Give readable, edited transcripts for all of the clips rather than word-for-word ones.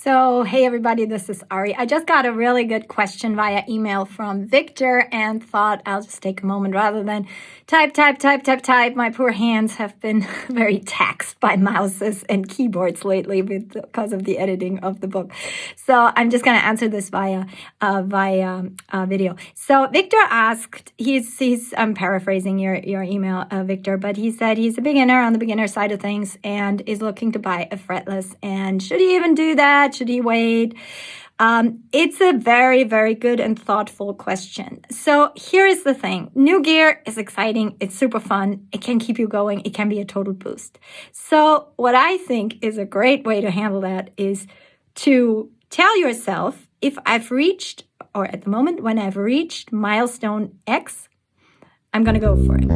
So, hey everybody, this is Ari. I just got a really good question via email from Victor and thought I'll just take a moment rather than type. My poor hands have been very taxed by mouses and keyboards lately because of the editing of the book. So I'm just going to answer this via video. So Victor asked, I'm paraphrasing your email, Victor, but he said he's a beginner on the beginner side of things and is looking to buy a Fretless. And should he even do that? Should he wait? It's a very, very good and thoughtful question. So here is the thing. New gear is exciting. It's super fun. It can keep you going. It can be a total boost. So what I think is a great way to handle that is to tell yourself, if I've reached, or at the moment when I've reached milestone X, I'm going to go for it.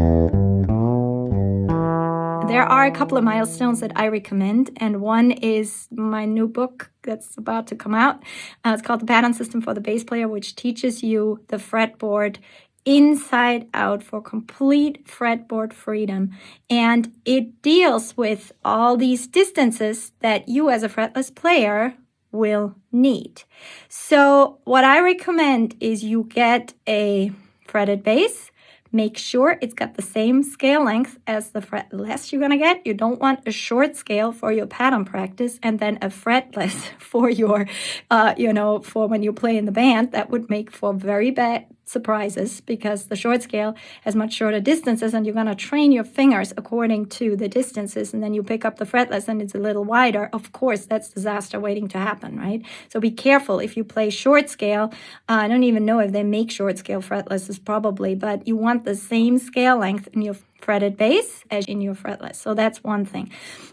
There are a couple of milestones that I recommend, and one is my new book that's about to come out. It's called The Pattern System for the Bass Player, which teaches you the fretboard inside out for complete fretboard freedom. And it deals with all these distances that you as a fretless player will need. So what I recommend is you get a fretted bass. Make sure it's got the same scale length as the fretless you're going to get. You don't want a short scale for your pattern practice and then a fretless for your, for when you play in the band. That would make for very bad surprises because the short scale has much shorter distances and you're going to train your fingers according to the distances, and then you pick up the fretless and it's a little wider. Of course, that's disaster waiting to happen, right? So be careful if you play short scale. I don't even know if they make short scale fretlesses probably, but you want the same scale length in your fretted bass as in your fretless. So that's one thing.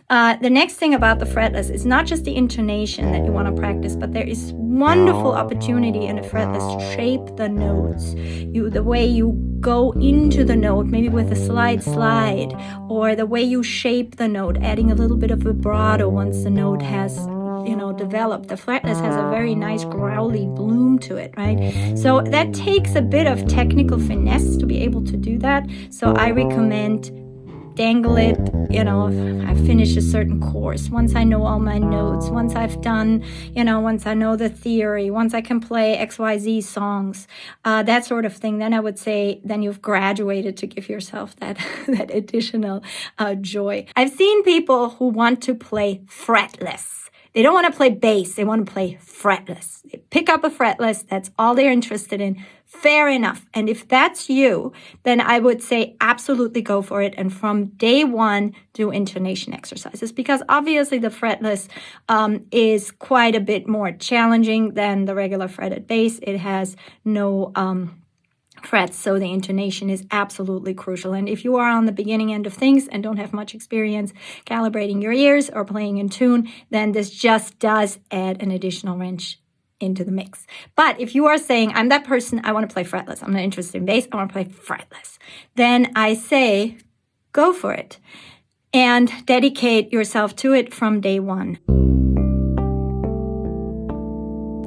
The next thing about the fretless is not just the intonation that you want to practice, but there is wonderful opportunity in a fretless to shape the notes. The way you go into the note, maybe with a slide, or the way you shape the note, adding a little bit of vibrato once the note has developed. The fretless has a very nice growly bloom to it, right? So that takes a bit of technical finesse to be able to do that. So I recommend dangle it, if I finish a certain course, once I know all my notes, once I've done, once I know the theory, once I can play XYZ songs, that sort of thing, then I would say, then you've graduated to give yourself that additional joy. I've seen people who want to play fretless. They don't want to play bass. They want to play fretless. They pick up a fretless. That's all they're interested in. Fair enough. And if that's you, then I would say absolutely go for it. And from day one, do intonation exercises, because obviously the fretless is quite a bit more challenging than the regular fretted bass. It has no frets, so the intonation is absolutely crucial. And if you are on the beginning end of things and don't have much experience calibrating your ears or playing in tune, then this just does add an additional wrench into the mix. But if you are saying, I'm that person, I want to play fretless, I'm not interested in bass, I want to play fretless, then I say, go for it and dedicate yourself to it from day one.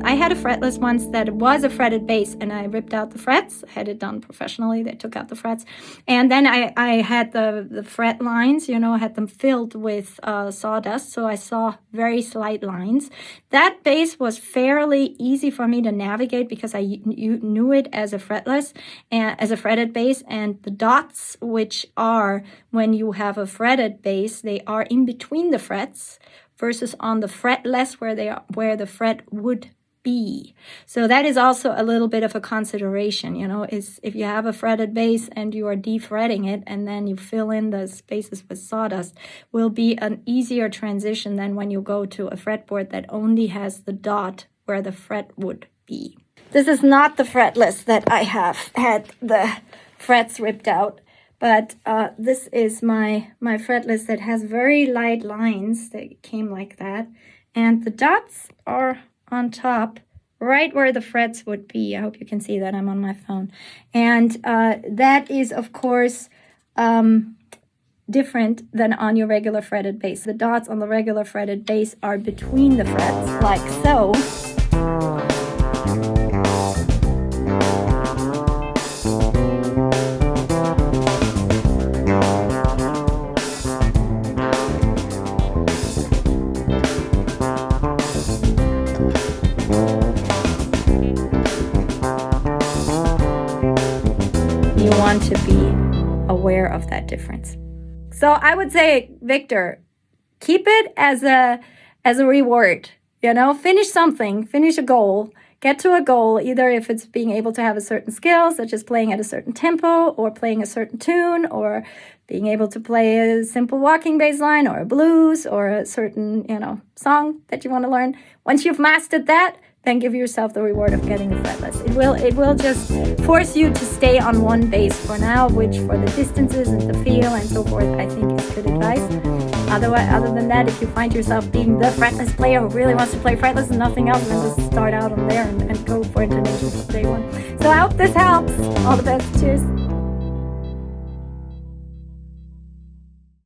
I had a fretless once that was a fretted bass, and I ripped out the frets. I had it done professionally. They took out the frets. And then I had the fret lines, I had them filled with sawdust, so I saw very slight lines. That bass was fairly easy for me to navigate because I knew it as a fretless, and as a fretted bass, and the dots, which are when you have a fretted bass, they are in between the frets versus on the fretless where the fret would be. So that is also a little bit of a consideration, is if you have a fretted bass and you are defretting it and then you fill in the spaces with sawdust, will be an easier transition than when you go to a fretboard that only has the dot where the fret would be. This is not the fretless that I have had the frets ripped out, but this is my fretless that has very light lines that came like that, and the dots are on top, right where the frets would be. I hope you can see that. I'm on my phone. And that is, of course, different than on your regular fretted bass. The dots on the regular fretted bass are between the frets, like so. want to be aware of that difference. So I would say, Victor, keep it as a reward. Finish something, finish a goal, get to a goal, either if it's being able to have a certain skill, such as playing at a certain tempo or playing a certain tune, or being able to play a simple walking bass line or a blues or a certain, song that you want to learn. Once you've mastered that, then give yourself the reward of getting the fretless. It will just force you to stay on one bass for now, which for the distances and the feel and so forth, I think is good advice. Other than that, if you find yourself being the fretless player who really wants to play fretless and nothing else, then just start out on there and go for intonation from day one. So I hope this helps. All the best. Cheers.